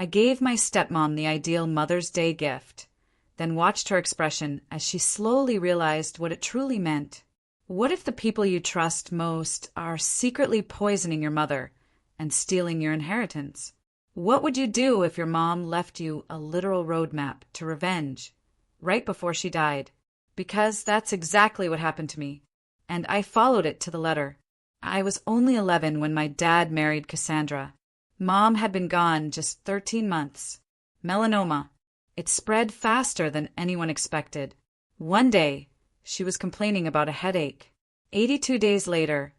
I gave my stepmom the ideal Mother's Day gift, then watched her expression as she slowly realized what it truly meant. What if the people you trust most are secretly poisoning your mother and stealing your inheritance? What would you do if your mom left you a literal roadmap to revenge right before she died? Because that's exactly what happened to me, and I followed it to the letter. I was only 11 when my dad married Cassandra. Mom had been gone just 13 months. Melanoma. It spread faster than anyone expected. One day, she was complaining about a headache. 82 days later,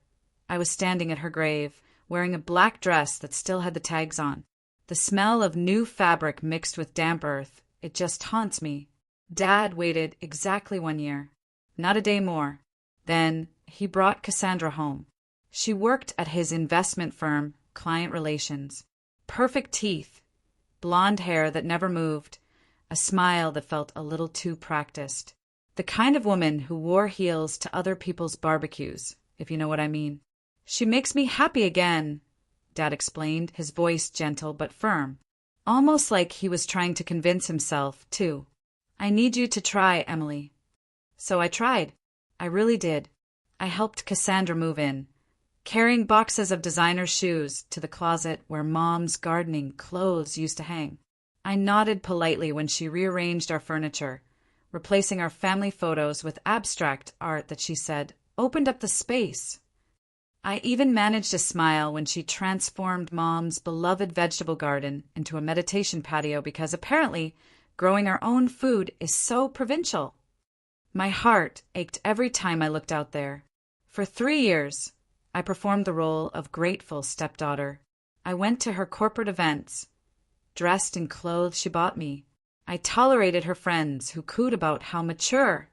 I was standing at her grave, wearing a black dress that still had the tags on. The smell of new fabric mixed with damp earth, it just haunts me. Dad waited exactly 1 year. Not a day more. Then, he brought Cassandra home. She worked at his investment firm, Client Relations. Perfect teeth, blonde hair that never moved, a smile that felt a little too practiced. The kind of woman who wore heels to other people's barbecues, if you know what I mean. She makes me happy again, Dad explained, his voice gentle but firm, almost like he was trying to convince himself, too. I need you to try, Emily. So I tried. I really did. I helped Cassandra move in, carrying boxes of designer shoes to the closet where Mom's gardening clothes used to hang. I nodded politely when she rearranged our furniture, replacing our family photos with abstract art that she said opened up the space. I even managed to smile when she transformed Mom's beloved vegetable garden into a meditation patio because apparently growing our own food is so provincial. My heart ached every time I looked out there. For 3 years, I performed the role of grateful stepdaughter. I went to her corporate events, dressed in clothes she bought me. I tolerated her friends who cooed about how mature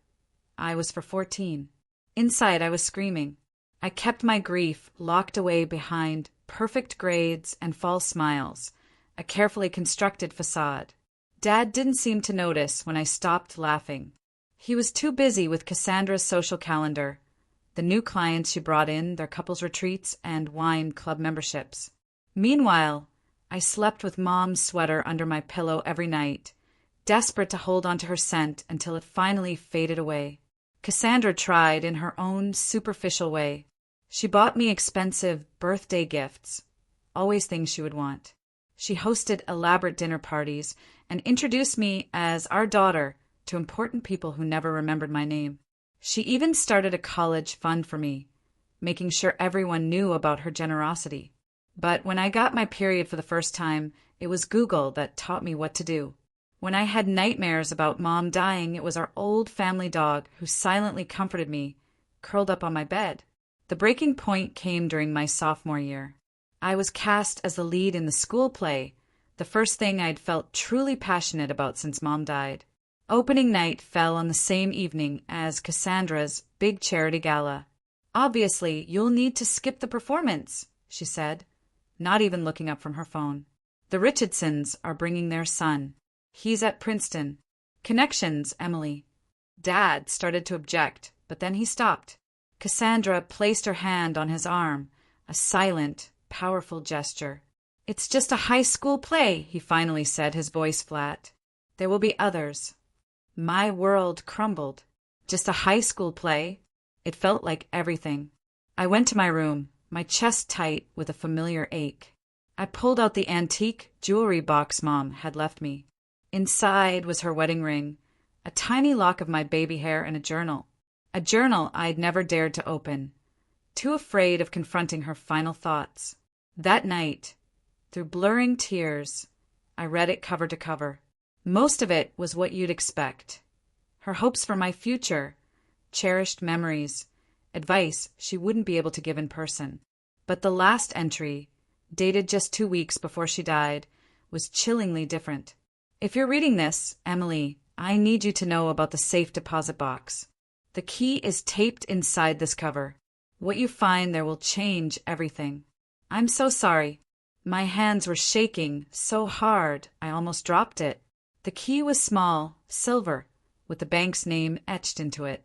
I was for 14. Inside, I was screaming. I kept my grief locked away behind perfect grades and false smiles, a carefully constructed facade. Dad didn't seem to notice when I stopped laughing. He was too busy with Cassandra's social calendar, the new clients she brought in, their couples retreats, and wine club memberships. Meanwhile, I slept with Mom's sweater under my pillow every night, desperate to hold onto her scent until it finally faded away. Cassandra tried in her own superficial way. She bought me expensive birthday gifts, always things she would want. She hosted elaborate dinner parties and introduced me as our daughter to important people who never remembered my name. She even started a college fund for me, making sure everyone knew about her generosity. But when I got my period for the first time, it was Google that taught me what to do. When I had nightmares about Mom dying, it was our old family dog who silently comforted me, curled up on my bed. The breaking point came during my sophomore year. I was cast as the lead in the school play, the first thing I'd felt truly passionate about since Mom died. Opening night fell on the same evening as Cassandra's big charity gala. Obviously, you'll need to skip the performance, she said, not even looking up from her phone. The Richardsons are bringing their son. He's at Princeton. Connections, Emily. Dad started to object, but then he stopped. Cassandra placed her hand on his arm, a silent, powerful gesture. It's just a high school play, he finally said, his voice flat. There will be others. My world crumbled. Just a high school play? It felt like everything. I went to my room, my chest tight with a familiar ache. I pulled out the antique jewelry box Mom had left me. Inside was her wedding ring, a tiny lock of my baby hair, and a journal I'd never dared to open, too afraid of confronting her final thoughts. That night, through blurring tears, I read it cover to cover. Most of it was what you'd expect. Her hopes for my future, cherished memories, advice she wouldn't be able to give in person. But the last entry, dated just 2 weeks before she died, was chillingly different. If you're reading this, Emily, I need you to know about the safe deposit box. The key is taped inside this cover. What you find there will change everything. I'm so sorry. My hands were shaking so hard I almost dropped it. The key was small, silver, with the bank's name etched into it.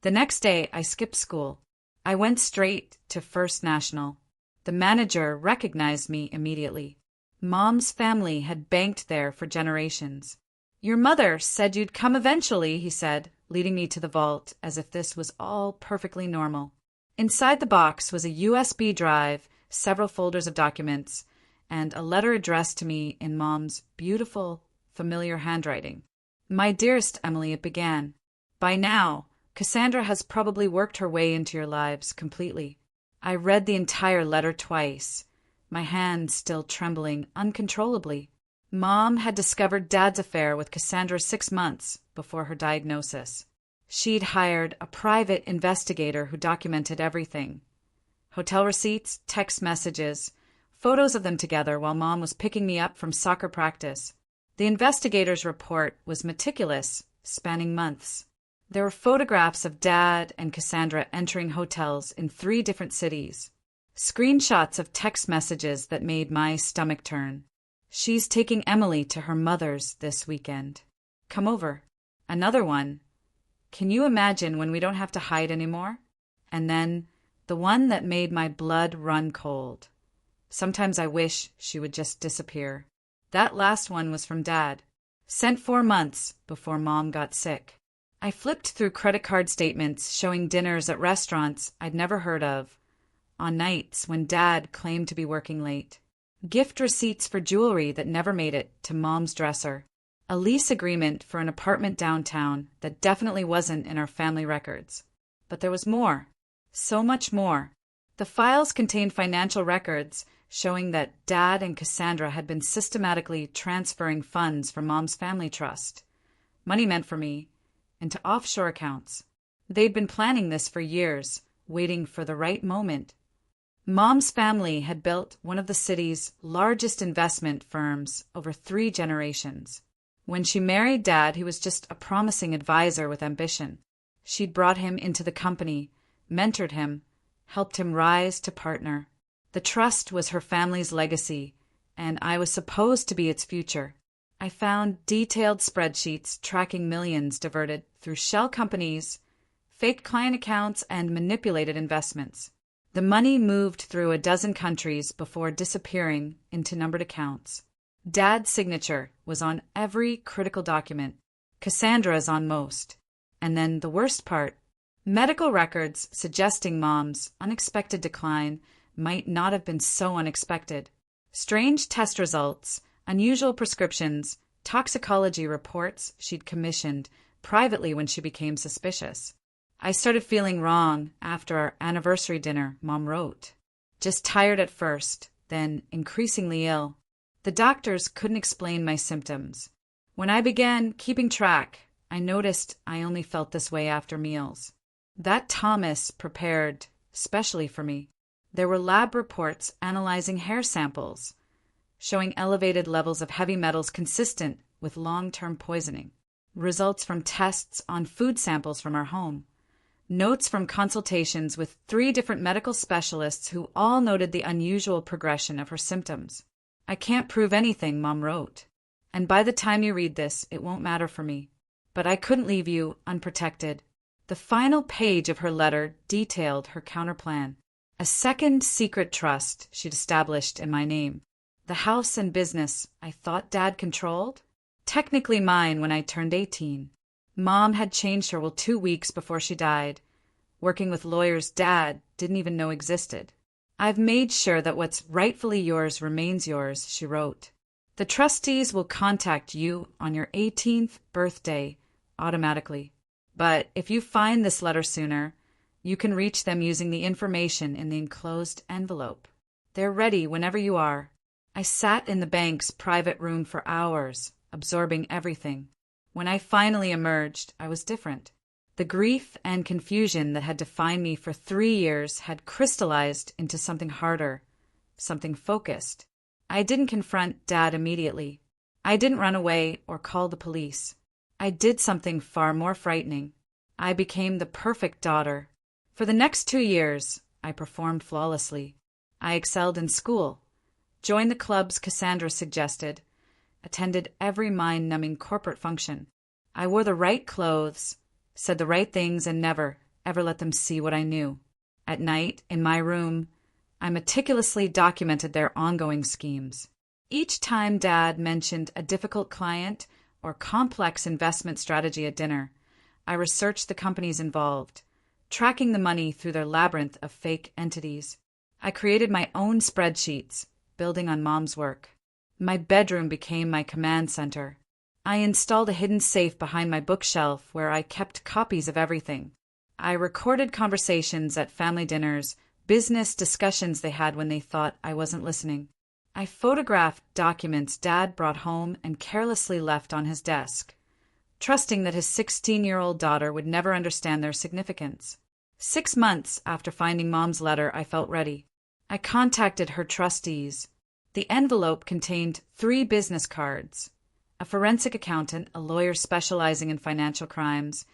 The next day, I skipped school. I went straight to First National. The manager recognized me immediately. Mom's family had banked there for generations. "Your mother said you'd come eventually," he said, leading me to the vault as if this was all perfectly normal. Inside the box was a USB drive, several folders of documents, and a letter addressed to me in Mom's beautiful, familiar handwriting. "My dearest Emily," it began. "By now, Cassandra has probably worked her way into your lives completely." I read the entire letter twice, my hand still trembling uncontrollably. Mom had discovered Dad's affair with Cassandra 6 months before her diagnosis. She'd hired a private investigator who documented everything. Hotel receipts, text messages, photos of them together while Mom was picking me up from soccer practice. The investigator's report was meticulous, spanning months. There were photographs of Dad and Cassandra entering hotels in 3 different cities. Screenshots of text messages that made my stomach turn. "She's taking Emily to her mother's this weekend. Come over." Another one. "Can you imagine when we don't have to hide anymore?" And then the one that made my blood run cold. "Sometimes I wish she would just disappear." That last one was from Dad. Sent 4 months before Mom got sick. I flipped through credit card statements showing dinners at restaurants I'd never heard of, on nights when Dad claimed to be working late. Gift receipts for jewelry that never made it to Mom's dresser. A lease agreement for an apartment downtown that definitely wasn't in our family records. But there was more. So much more. The files contained financial records showing that Dad and Cassandra had been systematically transferring funds from Mom's family trust, money meant for me, into offshore accounts. They'd been planning this for years, waiting for the right moment. Mom's family had built one of the city's largest investment firms over 3 generations. When she married Dad, he was just a promising advisor with ambition. She'd brought him into the company, mentored him, helped him rise to partner. The trust was her family's legacy, and I was supposed to be its future. I found detailed spreadsheets tracking millions diverted through shell companies, fake client accounts, and manipulated investments. The money moved through a dozen countries before disappearing into numbered accounts. Dad's signature was on every critical document, Cassandra's on most. And then the worst part, medical records suggesting Mom's unexpected decline might not have been so unexpected. Strange test results, unusual prescriptions, toxicology reports she'd commissioned privately when she became suspicious. I started feeling wrong after our anniversary dinner, Mom wrote. Just tired at first, then increasingly ill. The doctors couldn't explain my symptoms. When I began keeping track, I noticed I only felt this way after meals. That Thomas prepared specially for me. There were lab reports analyzing hair samples, showing elevated levels of heavy metals consistent with long-term poisoning. Results from tests on food samples from our home. Notes from consultations with 3 different medical specialists who all noted the unusual progression of her symptoms. "I can't prove anything," Mom wrote. "And by the time you read this, it won't matter for me. But I couldn't leave you unprotected." The final page of her letter detailed her counterplan. A second secret trust she'd established in my name. The house and business I thought Dad controlled? Technically mine when I turned 18. Mom had changed her 2 weeks before she died, working with lawyers Dad didn't even know existed. "I've made sure that what's rightfully yours remains yours," she wrote. "The trustees will contact you on your 18th birthday automatically. But if you find this letter sooner, you can reach them using the information in the enclosed envelope. They're ready whenever you are." I sat in the bank's private room for hours, absorbing everything. When I finally emerged, I was different. The grief and confusion that had defined me for 3 years had crystallized into something harder, something focused. I didn't confront Dad immediately. I didn't run away or call the police. I did something far more frightening. I became the perfect daughter. For the next 2 years, I performed flawlessly. I excelled in school, joined the clubs Cassandra suggested, attended every mind-numbing corporate function. I wore the right clothes, said the right things, and never, ever let them see what I knew. At night, in my room, I meticulously documented their ongoing schemes. Each time Dad mentioned a difficult client or complex investment strategy at dinner, I researched the companies involved, tracking the money through their labyrinth of fake entities. I created my own spreadsheets, building on Mom's work. My bedroom became my command center. I installed a hidden safe behind my bookshelf where I kept copies of everything. I recorded conversations at family dinners, business discussions they had when they thought I wasn't listening. I photographed documents Dad brought home and carelessly left on his desk, trusting that his 16-year-old daughter would never understand their significance. 6 months after finding Mom's letter, I felt ready. I contacted her trustees. The envelope contained 3 business cards, a forensic accountant, a lawyer specializing in financial crimes,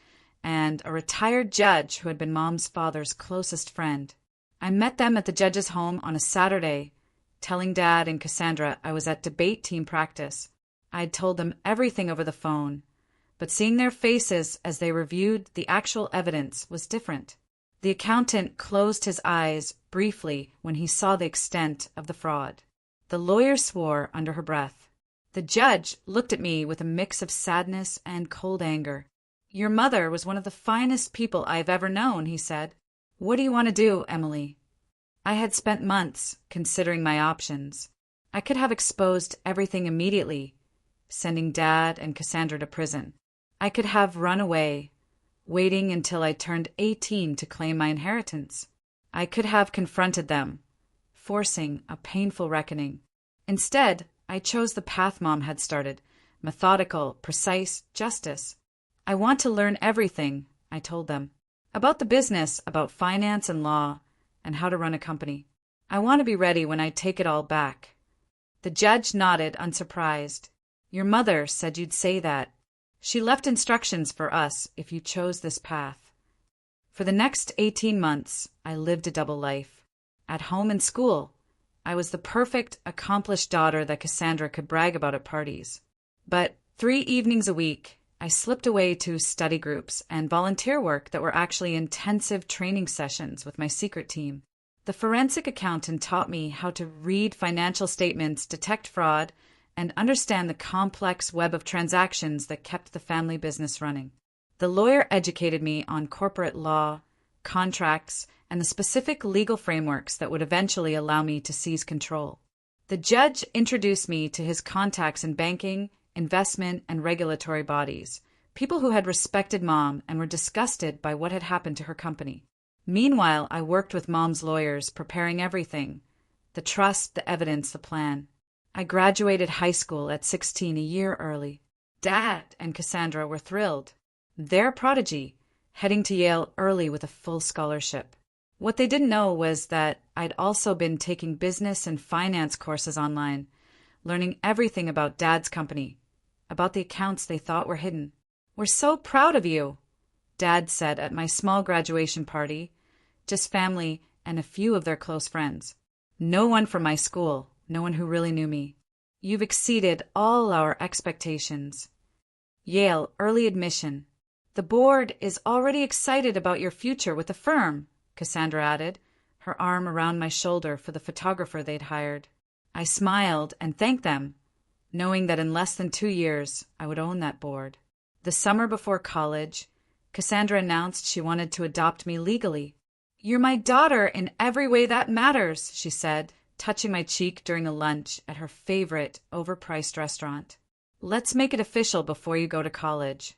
and a retired judge who had been Mom's father's closest friend. I met them at the judge's home on a Saturday, telling Dad and Cassandra I was at debate team practice. I'd told them everything over the phone, but seeing their faces as they reviewed the actual evidence was different. The accountant closed his eyes briefly when he saw the extent of the fraud. The lawyer swore under her breath. The judge looked at me with a mix of sadness and cold anger. "Your mother was one of the finest people I've ever known," he said. "What do you want to do, Emily?" I had spent months considering my options. I could have exposed everything immediately, sending Dad and Cassandra to prison. I could have run away, waiting until I turned 18 to claim my inheritance. I could have confronted them, forcing a painful reckoning. Instead, I chose the path Mom had started, methodical, precise justice. "I want to learn everything," I told them, "about the business, about finance and law, and how to run a company. I want to be ready when I take it all back." The judge nodded, unsurprised. "Your mother said you'd say that. She left instructions for us if you chose this path." For the next 18 months, I lived a double life. At home and school, I was the perfect, accomplished daughter that Cassandra could brag about at parties. But 3 evenings a week, I slipped away to study groups and volunteer work that were actually intensive training sessions with my secret team. The forensic accountant taught me how to read financial statements, detect fraud, and understand the complex web of transactions that kept the family business running. The lawyer educated me on corporate law, contracts, and the specific legal frameworks that would eventually allow me to seize control. The judge introduced me to his contacts in banking, investment, and regulatory bodies, people who had respected Mom and were disgusted by what had happened to her company. Meanwhile, I worked with Mom's lawyers, preparing everything: the trust, the evidence, the plan. I graduated high school at 16, a year early. Dad and Cassandra were thrilled. Their prodigy, heading to Yale early with a full scholarship. What they didn't know was that I'd also been taking business and finance courses online, learning everything about Dad's company, about the accounts they thought were hidden. "We're so proud of you," Dad said at my small graduation party, just family and a few of their close friends. No one from my school, no one who really knew me. "You've exceeded all our expectations." Yale early admission. "The board is already excited about your future with the firm," Cassandra added, her arm around my shoulder for the photographer they'd hired. I smiled and thanked them, knowing that in less than 2 years I would own that board. The summer before college, Cassandra announced she wanted to adopt me legally. "You're my daughter in every way that matters," she said, touching my cheek during a lunch at her favorite overpriced restaurant. "Let's make it official before you go to college."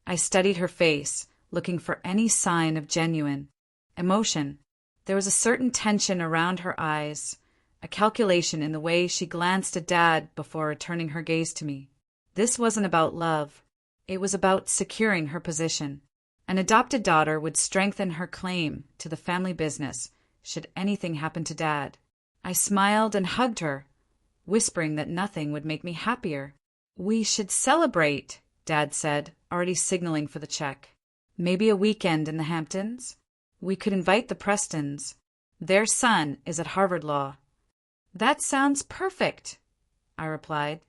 I studied her face, looking for any sign of genuine emotion. There was a certain tension around her eyes, a calculation in the way she glanced at Dad before returning her gaze to me. This wasn't about love. It was about securing her position. An adopted daughter would strengthen her claim to the family business should anything happen to Dad. I smiled and hugged her, whispering that nothing would make me happier. "We should celebrate," Dad said, already signaling for the check. "Maybe a weekend in the Hamptons? We could invite the Prestons. Their son is at Harvard Law." "That sounds perfect," I replied,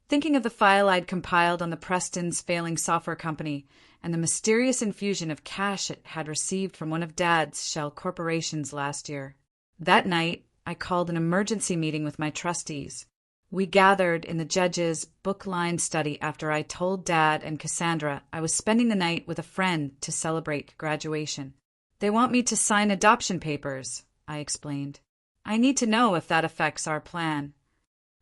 thinking of the file I'd compiled on the Prestons' failing software company and the mysterious infusion of cash it had received from one of Dad's shell corporations last year. That night, I called an emergency meeting with my trustees. We gathered in the judge's book-lined study after I told Dad and Cassandra I was spending the night with a friend to celebrate graduation. They want me to sign adoption papers, I explained. I need to know if that affects our plan.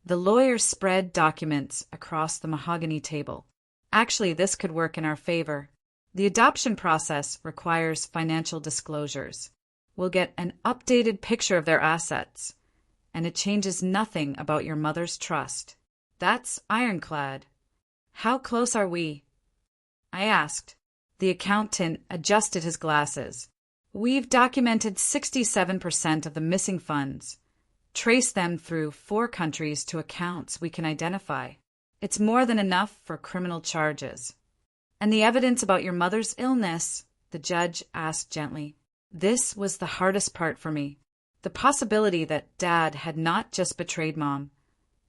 The lawyer spread documents across the mahogany table. Actually, this could work in our favor. The adoption process requires financial disclosures. We'll get an updated picture of their assets, and it changes nothing about your mother's trust. That's ironclad. How close are we? I asked. The accountant adjusted his glasses. We've documented 67% of the missing funds, traced them through 4 countries to accounts we can identify. It's more than enough for criminal charges. And the evidence about your mother's illness, the judge asked gently. This was the hardest part for me. The possibility that Dad had not just betrayed Mom,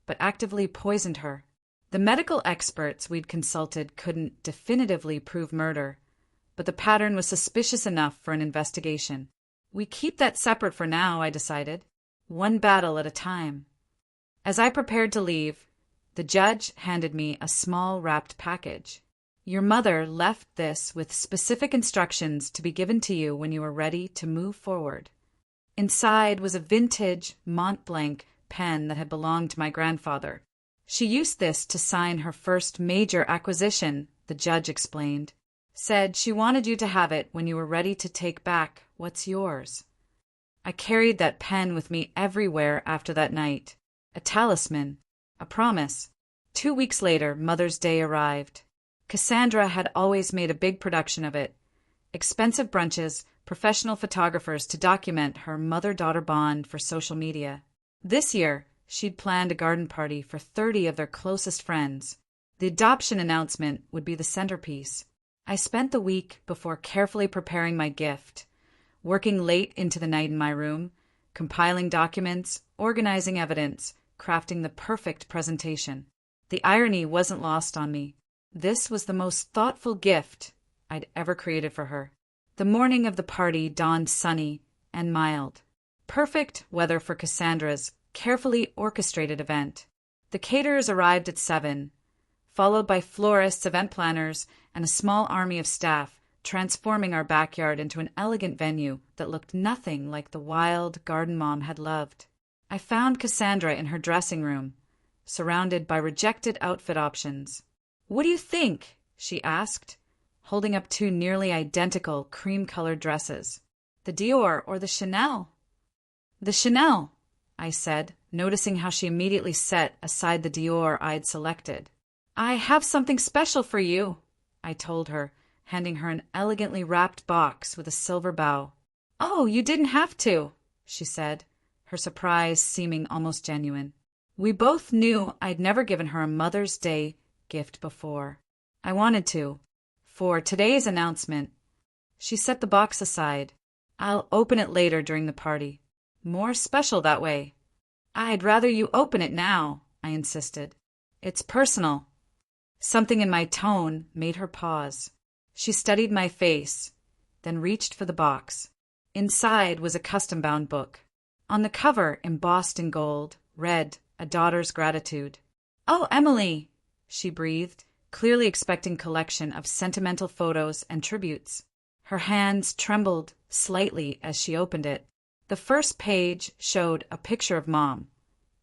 but actively poisoned her. The medical experts we'd consulted couldn't definitively prove murder, but the pattern was suspicious enough for an investigation. We keep that separate for now, I decided. One battle at a time. As I prepared to leave, the judge handed me a small wrapped package. Your mother left this with specific instructions to be given to you when you were ready to move forward. Inside was a vintage Mont Blanc pen that had belonged to my grandfather. She used this to sign her first major acquisition, the judge explained. Said she wanted you to have it when you were ready to take back what's yours. I carried that pen with me everywhere after that night. A talisman, a promise. 2 weeks later, Mother's Day arrived. Cassandra had always made a big production of it. Expensive brunches, professional photographers to document her mother-daughter bond for social media. This year, she'd planned a garden party for 30 of their closest friends. The adoption announcement would be the centerpiece. I spent the week before carefully preparing my gift, working late into the night in my room, compiling documents, organizing evidence, crafting the perfect presentation. The irony wasn't lost on me. This was the most thoughtful gift I'd ever created for her. The morning of the party dawned sunny and mild. Perfect weather for Cassandra's carefully orchestrated event. The caterers arrived at 7, followed by florists, event planners, and a small army of staff, transforming our backyard into an elegant venue that looked nothing like the wild garden Mom had loved. I found Cassandra in her dressing room, surrounded by rejected outfit options. "What do you think?" she asked, holding up 2 nearly identical cream-colored dresses. "The Dior or the Chanel?" "The Chanel," I said, noticing how she immediately set aside the Dior I'd selected. "I have something special for you," I told her, handing her an elegantly wrapped box with a silver bow. "Oh, you didn't have to," she said, her surprise seeming almost genuine. We both knew I'd never given her a Mother's Day gift before. I wanted to, for today's announcement. She set the box aside. "I'll open it later during the party. More special that way." "I'd rather you open it now," I insisted. "It's personal." Something in my tone made her pause. She studied my face, then reached for the box. Inside was a custom-bound book. On the cover, embossed in gold, read, "A Daughter's Gratitude." "Oh, Emily," she breathed, clearly expecting collection of sentimental photos and tributes. Her hands trembled slightly as she opened it. The first page showed a picture of Mom,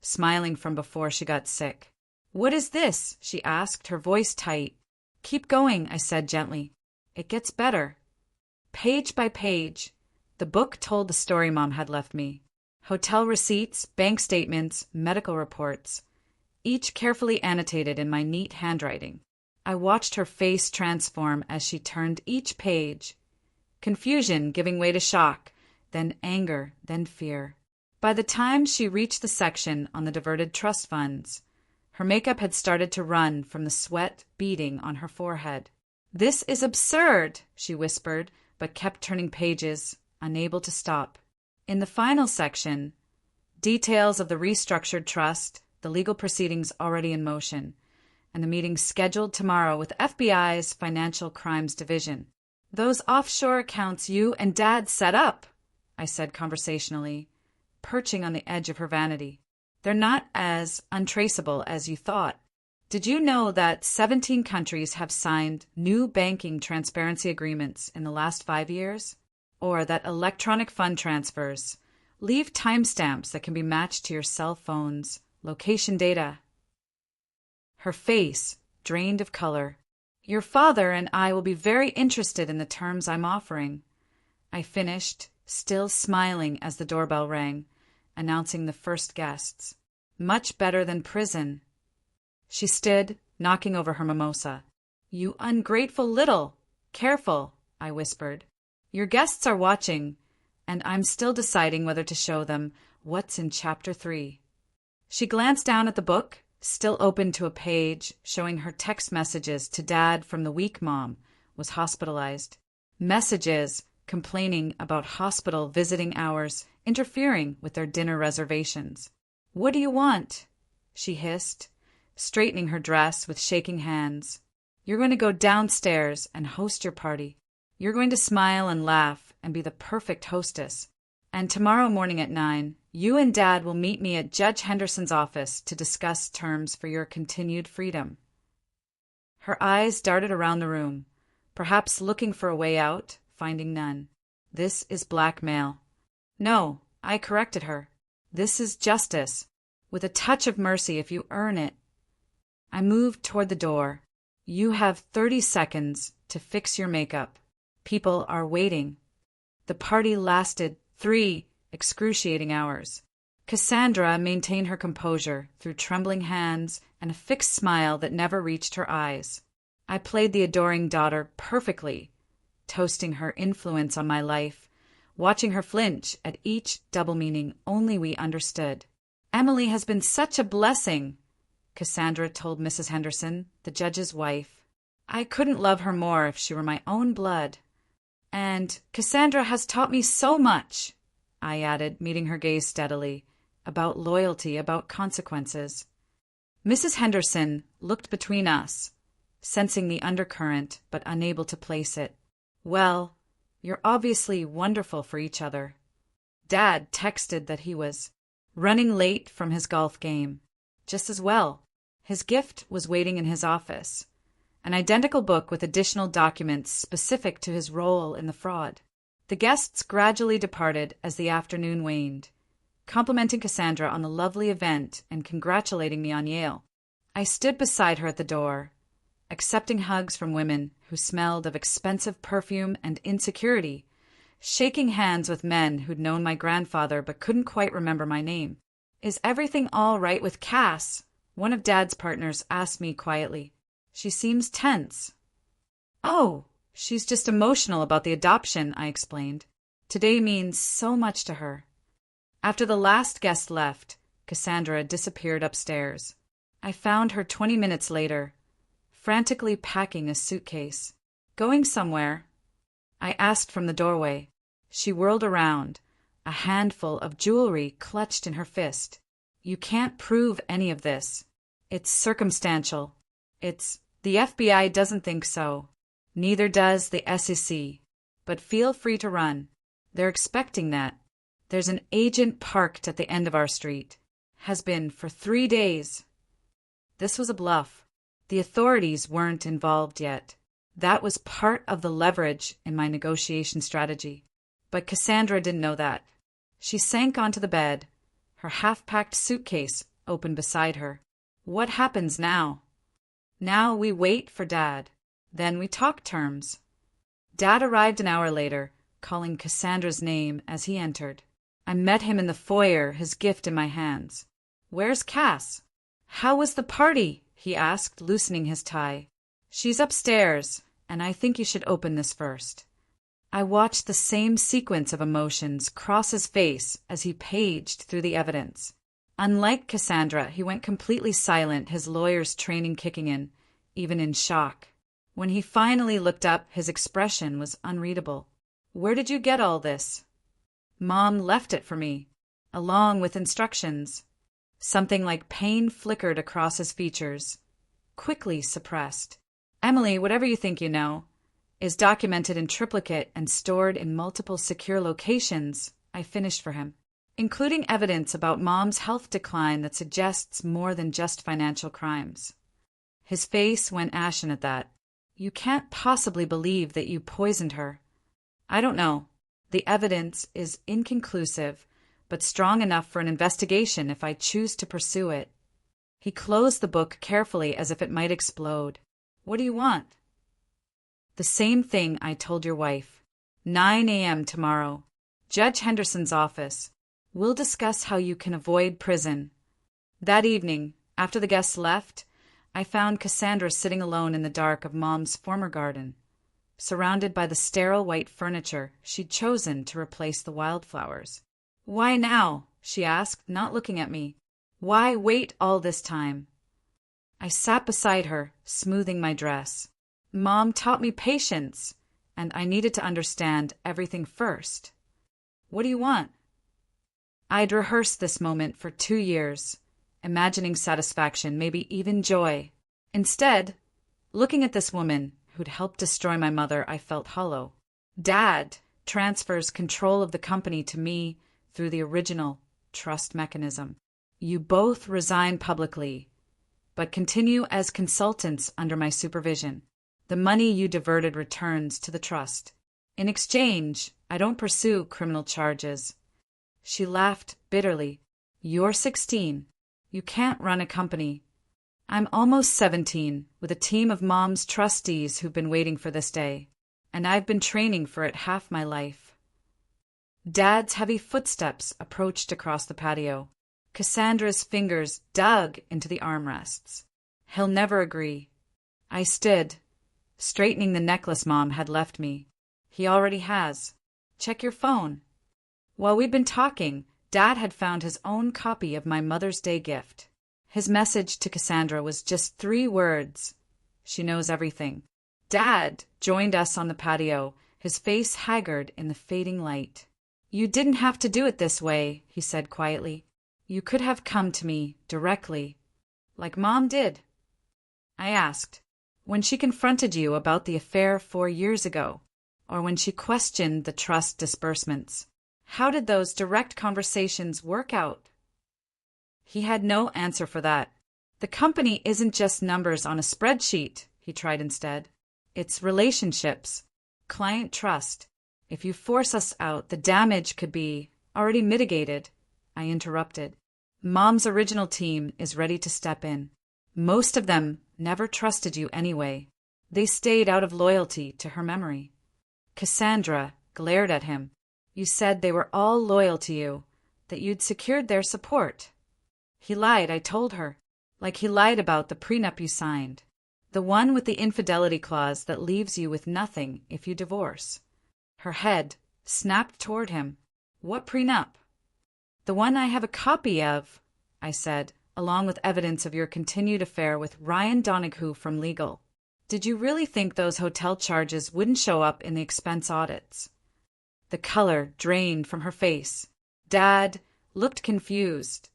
smiling from before she got sick. "What is this?" she asked, her voice tight. "Keep going," I said gently. "It gets better." Page by page, the book told the story Mom had left me. Hotel receipts, bank statements, medical reports, each carefully annotated in my neat handwriting. I watched her face transform as she turned each page. Confusion giving way to shock, then anger, then fear. By the time she reached the section on the diverted trust funds, her makeup had started to run from the sweat beading on her forehead. "This is absurd," she whispered, but kept turning pages, unable to stop. In the final section, details of the restructured trust, the legal proceedings already in motion, and the meeting scheduled tomorrow with FBI's Financial Crimes Division. "Those offshore accounts you and Dad set up," I said conversationally, perching on the edge of her vanity. They're not as untraceable as you thought. Did you know that 17 countries have signed new banking transparency agreements in the last 5 years? Or that electronic fund transfers leave timestamps that can be matched to your cell phone's location data? Her face drained of color. Your father and I will be very interested in the terms I'm offering. I finished, still smiling as the doorbell rang, announcing the first guests. Much better than prison. She stood, knocking over her mimosa. You ungrateful little! Careful, I whispered. Your guests are watching, and I'm still deciding whether to show them what's in Chapter 3. She glanced down at the book, still open to a page showing her text messages to Dad from the week Mom was hospitalized. Messages complaining about hospital visiting hours interfering with their dinner reservations. What do you want? She hissed, straightening her dress with shaking hands. You're going to go downstairs and host your party. You're going to smile and laugh and be the perfect hostess. And tomorrow morning at 9, you and Dad will meet me at Judge Henderson's office to discuss terms for your continued freedom. Her eyes darted around the room, perhaps looking for a way out, finding none. This is blackmail. No, I corrected her. This is justice, with a touch of mercy if you earn it. I moved toward the door. You have 30 seconds to fix your makeup. People are waiting. The party lasted 3 excruciating hours. Cassandra maintained her composure through trembling hands and a fixed smile that never reached her eyes. I played the adoring daughter perfectly, toasting her influence on my life, watching her flinch at each double meaning only we understood. Emily has been such a blessing, Cassandra told Mrs. Henderson, the judge's wife. I couldn't love her more if she were my own blood. And Cassandra has taught me so much, I added, meeting her gaze steadily, about loyalty, about consequences. Mrs. Henderson looked between us, sensing the undercurrent but unable to place it. Well, you're obviously wonderful for each other. Dad texted that he was running late from his golf game. Just as well. His gift was waiting in his office. An identical book with additional documents specific to his role in the fraud. The guests gradually departed as the afternoon waned, complimenting Cassandra on the lovely event and congratulating me on Yale. I stood beside her at the door, accepting hugs from women who smelled of expensive perfume and insecurity, shaking hands with men who'd known my grandfather but couldn't quite remember my name. Is everything all right with Cass? One of Dad's partners asked me quietly. She seems tense. Oh, she's just emotional about the adoption, I explained. Today means so much to her. After the last guest left, Cassandra disappeared upstairs. I found her 20 minutes later, frantically packing a suitcase. Going somewhere? I asked from the doorway. She whirled around, a handful of jewelry clutched in her fist. You can't prove any of this. It's circumstantial. The FBI doesn't think so. Neither does the SEC. But feel free to run. They're expecting that. There's an agent parked at the end of our street. Has been for 3 days. This was a bluff. The authorities weren't involved yet. That was part of the leverage in my negotiation strategy. But Cassandra didn't know that. She sank onto the bed, her half-packed suitcase open beside her. What happens now? Now we wait for Dad. Then we talk terms. Dad arrived an hour later, calling Cassandra's name as he entered. I met him in the foyer, his gift in my hands. Where's Cass? How was the party? He asked, loosening his tie. She's upstairs, and I think you should open this first. I watched the same sequence of emotions cross his face as he paged through the evidence. Unlike Cassandra, he went completely silent, his lawyer's training kicking in, even in shock. When he finally looked up, his expression was unreadable. Where did you get all this? Mom left it for me, along with instructions. Something like pain flickered across his features, quickly suppressed. Emily, whatever you think you know, is documented in triplicate and stored in multiple secure locations, I finished for him. including evidence about Mom's health decline that suggests more than just financial crimes. His face went ashen at that. You can't possibly believe that you poisoned her. I don't know. The evidence is inconclusive, but strong enough for an investigation if I choose to pursue it. He closed the book carefully as if it might explode. What do you want? The same thing I told your wife. 9 a.m. tomorrow. Judge Henderson's office. We'll discuss how you can avoid prison. That evening, after the guests left, I found Cassandra sitting alone in the dark of Mom's former garden, surrounded by the sterile white furniture she'd chosen to replace the wildflowers. Why now? She asked, not looking at me. Why wait all this time? I sat beside her, smoothing my dress. Mom taught me patience, and I needed to understand everything first. What do you want? I'd rehearsed this moment for 2 years, imagining satisfaction, maybe even joy. Instead, looking at this woman who'd helped destroy my mother, I felt hollow. Dad transfers control of the company to me through the original trust mechanism. You both resign publicly, but continue as consultants under my supervision. The money you diverted returns to the trust. In exchange, I don't pursue criminal charges. She laughed bitterly. You're 16. You can't run a company. I'm almost 17, with a team of Mom's trustees who've been waiting for this day, and I've been training for it half my life. Dad's heavy footsteps approached across the patio. Cassandra's fingers dug into the armrests. He'll never agree. I stood, straightening the necklace Mom had left me. He already has. Check your phone. While we'd been talking, Dad had found his own copy of my Mother's Day gift. His message to Cassandra was just 3 words. She knows everything. Dad joined us on the patio, his face haggard in the fading light. You didn't have to do it this way, he said quietly. You could have come to me directly, like Mom did. I asked, when she confronted you about the affair 4 years ago, or when she questioned the trust disbursements, how did those direct conversations work out? He had no answer for that. The company isn't just numbers on a spreadsheet, he tried instead. It's relationships, client trust. If you force us out, the damage could be already mitigated. I interrupted. Mom's original team is ready to step in. Most of them never trusted you anyway. They stayed out of loyalty to her memory. Cassandra glared at him. You said they were all loyal to you, that you'd secured their support. He lied, I told her, like he lied about the prenup you signed, the one with the infidelity clause that leaves you with nothing if you divorce. Her head snapped toward him. What prenup? The one I have a copy of, I said, along with evidence of your continued affair with Ryan Donahue from legal. Did you really think those hotel charges wouldn't show up in the expense audits? The color drained from her face. Dad looked confused,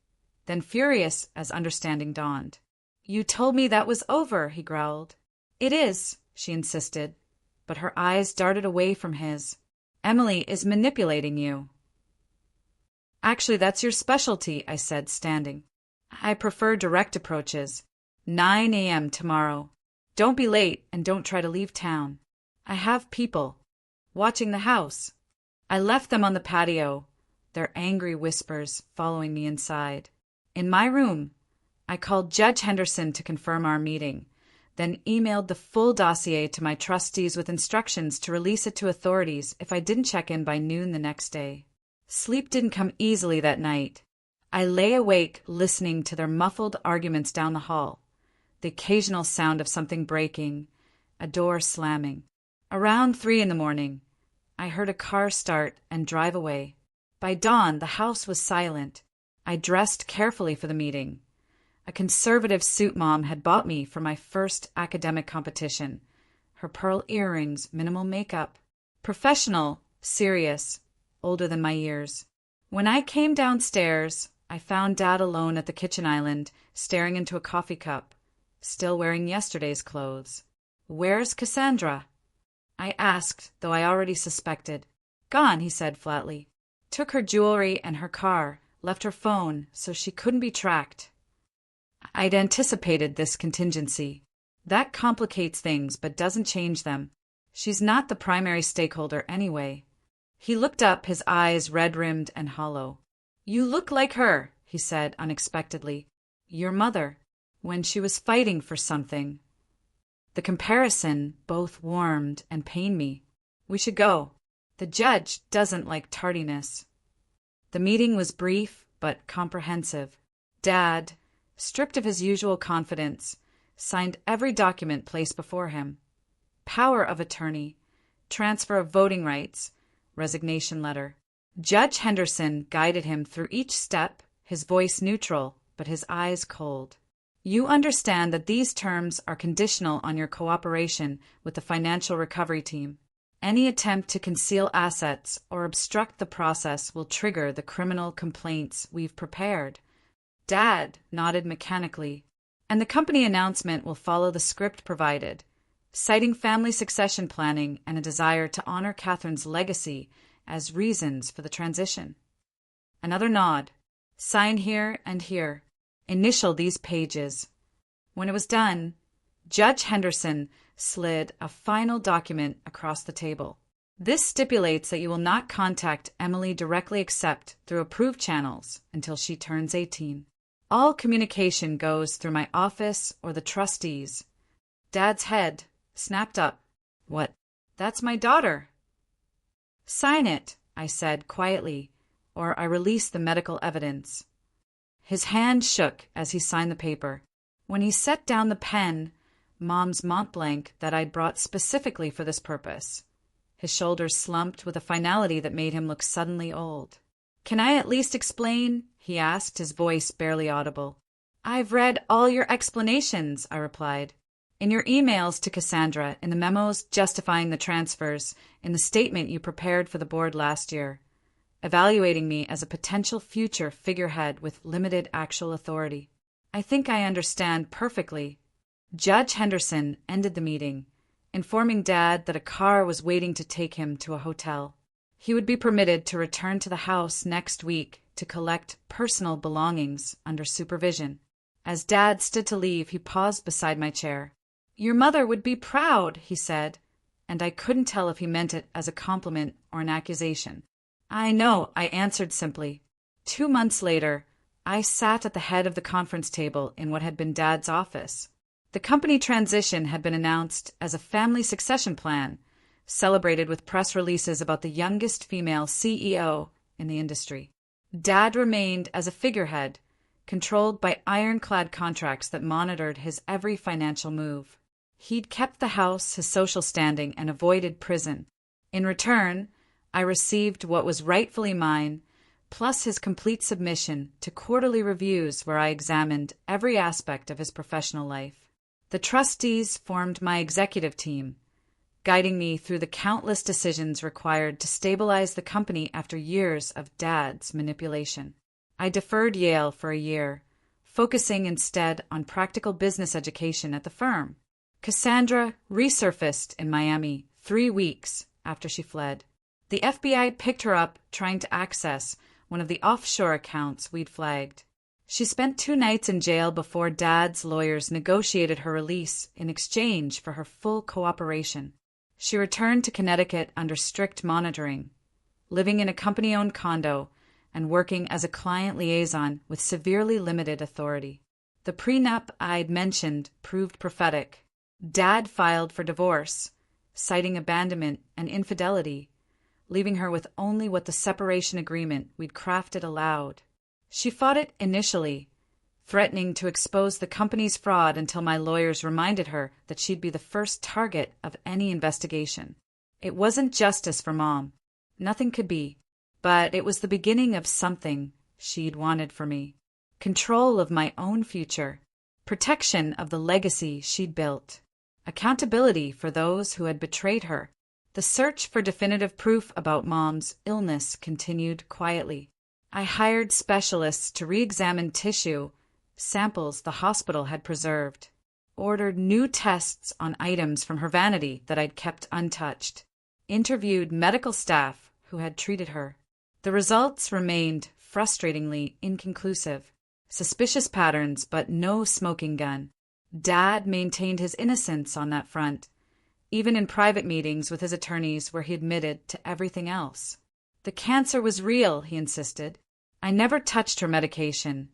then furious as understanding dawned. You told me that was over, he growled. It is, she insisted, but her eyes darted away from his. Emily is manipulating you. Actually, that's your specialty, I said, standing. I prefer direct approaches. 9 a.m. tomorrow. Don't be late and don't try to leave town. I have people watching the house. I left them on the patio, their angry whispers following me inside. In my room, I called Judge Henderson to confirm our meeting, then emailed the full dossier to my trustees with instructions to release it to authorities if I didn't check in by noon the next day. Sleep didn't come easily that night. I lay awake listening to their muffled arguments down the hall, the occasional sound of something breaking, a door slamming. Around 3 a.m, I heard a car start and drive away. By dawn, the house was silent. I dressed carefully for the meeting. A conservative suit Mom had bought me for my first academic competition. Her pearl earrings, minimal makeup. Professional, serious, older than my years. When I came downstairs, I found Dad alone at the kitchen island, staring into a coffee cup, still wearing yesterday's clothes. Where's Cassandra? I asked, though I already suspected. Gone, he said flatly. Took her jewelry and her car, left her phone so she couldn't be tracked. I'd anticipated this contingency. That complicates things but doesn't change them. She's not the primary stakeholder anyway. He looked up, his eyes red-rimmed and hollow. You look like her, he said unexpectedly. Your mother, when she was fighting for something. The comparison both warmed and pained me. We should go. The judge doesn't like tardiness. The meeting was brief but comprehensive. Dad, stripped of his usual confidence, signed every document placed before him. Power of attorney, transfer of voting rights, resignation letter. Judge Henderson guided him through each step, his voice neutral, but his eyes cold. You understand that these terms are conditional on your cooperation with the financial recovery team. Any attempt to conceal assets or obstruct the process will trigger the criminal complaints we've prepared. Dad nodded mechanically, and the company announcement will follow the script provided, citing family succession planning and a desire to honor Catherine's legacy as reasons for the transition. Another nod. Sign here and here. Initial these pages. When it was done, Judge Henderson slid a final document across the table. This stipulates that you will not contact Emily directly except through approved channels until she turns 18. All communication goes through my office or the trustees. Dad's head snapped up. What? That's my daughter. Sign it, I said quietly, or I release the medical evidence. His hand shook as he signed the paper. When he set down the pen, Mom's Mont Blanc that I'd brought specifically for this purpose. His shoulders slumped with a finality that made him look suddenly old. Can I at least explain? He asked, his voice barely audible. I've read all your explanations, I replied. In your emails to Cassandra, in the memos justifying the transfers, in the statement you prepared for the board last year, evaluating me as a potential future figurehead with limited actual authority. I think I understand perfectly. Judge Henderson ended the meeting, informing Dad that a car was waiting to take him to a hotel. He would be permitted to return to the house next week to collect personal belongings under supervision. As Dad stood to leave, he paused beside my chair. Your mother would be proud, he said, and I couldn't tell if he meant it as a compliment or an accusation. I know, I answered simply. 2 months later, I sat at the head of the conference table in what had been Dad's office. The company transition had been announced as a family succession plan, celebrated with press releases about the youngest female CEO in the industry. Dad remained as a figurehead, controlled by ironclad contracts that monitored his every financial move. He'd kept the house, his social standing, and avoided prison. In return, I received what was rightfully mine, plus his complete submission to quarterly reviews where I examined every aspect of his professional life. The trustees formed my executive team, guiding me through the countless decisions required to stabilize the company after years of Dad's manipulation. I deferred Yale for a year, focusing instead on practical business education at the firm. Cassandra resurfaced in Miami 3 weeks after she fled. The FBI picked her up trying to access one of the offshore accounts we'd flagged. She spent 2 nights in jail before Dad's lawyers negotiated her release in exchange for her full cooperation. She returned to Connecticut under strict monitoring, living in a company-owned condo and working as a client liaison with severely limited authority. The prenup I'd mentioned proved prophetic. Dad filed for divorce, citing abandonment and infidelity, leaving her with only what the separation agreement we'd crafted allowed. She fought it initially, threatening to expose the company's fraud until my lawyers reminded her that she'd be the first target of any investigation. It wasn't justice for Mom. Nothing could be. But it was the beginning of something she'd wanted for me. Control of my own future. Protection of the legacy she'd built. Accountability for those who had betrayed her. The search for definitive proof about Mom's illness continued quietly. I hired specialists to re-examine tissue, samples the hospital had preserved. Ordered new tests on items from her vanity that I'd kept untouched. Interviewed medical staff who had treated her. The The results remained frustratingly inconclusive. Suspicious patterns, but no smoking gun. Dad maintained his innocence on that front, even in private meetings with his attorneys where he admitted to everything else. The cancer was real, he insisted. I never touched her medication,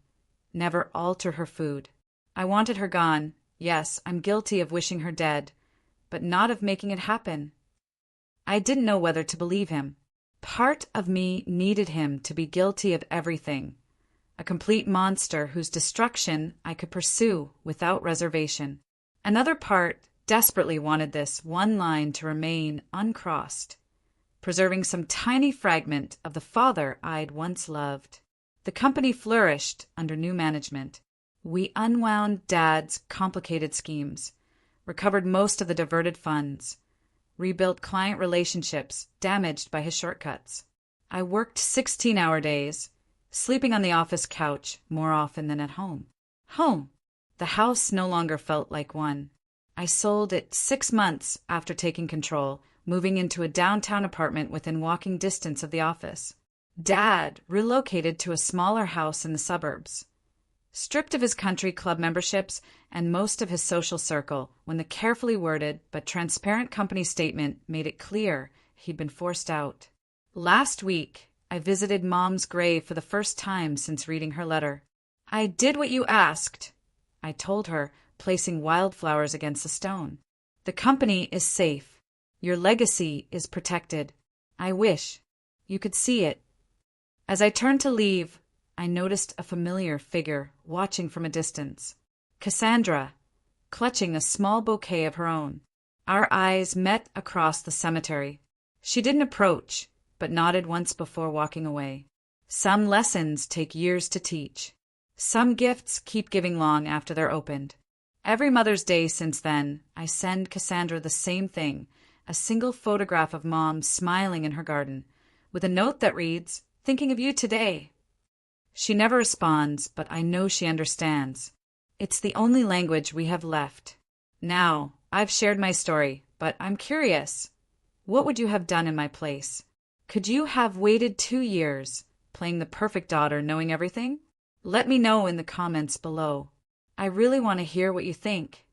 never altered her food. I wanted her gone. Yes, I'm guilty of wishing her dead, but not of making it happen. I didn't know whether to believe him. Part of me needed him to be guilty of everything, a complete monster whose destruction I could pursue without reservation. Another part desperately wanted this one line to remain uncrossed, preserving some tiny fragment of the father I'd once loved. The company flourished under new management. We unwound Dad's complicated schemes, recovered most of the diverted funds, rebuilt client relationships damaged by his shortcuts. I worked 16-hour days, sleeping on the office couch more often than at home. Home! The house no longer felt like one. I sold it 6 months after taking control, moving into a downtown apartment within walking distance of the office. Dad relocated to a smaller house in the suburbs, stripped of his country club memberships and most of his social circle when the carefully worded but transparent company statement made it clear he'd been forced out. Last week, I visited Mom's grave for the first time since reading her letter. I did what you asked, I told her, placing wildflowers against the stone. The company is safe. Your legacy is protected. I wish you could see it. As I turned to leave, I noticed a familiar figure watching from a distance. Cassandra, clutching a small bouquet of her own. Our eyes met across the cemetery. She didn't approach, but nodded once before walking away. Some lessons take years to teach. Some gifts keep giving long after they're opened. Every Mother's Day since then, I send Cassandra the same thing, a single photograph of Mom smiling in her garden, with a note that reads, "Thinking of you today." She never responds, but I know she understands. It's the only language we have left. Now, I've shared my story, but I'm curious. What would you have done in my place? Could you have waited 2 years, playing the perfect daughter, knowing everything? Let me know in the comments below. I really want to hear what you think.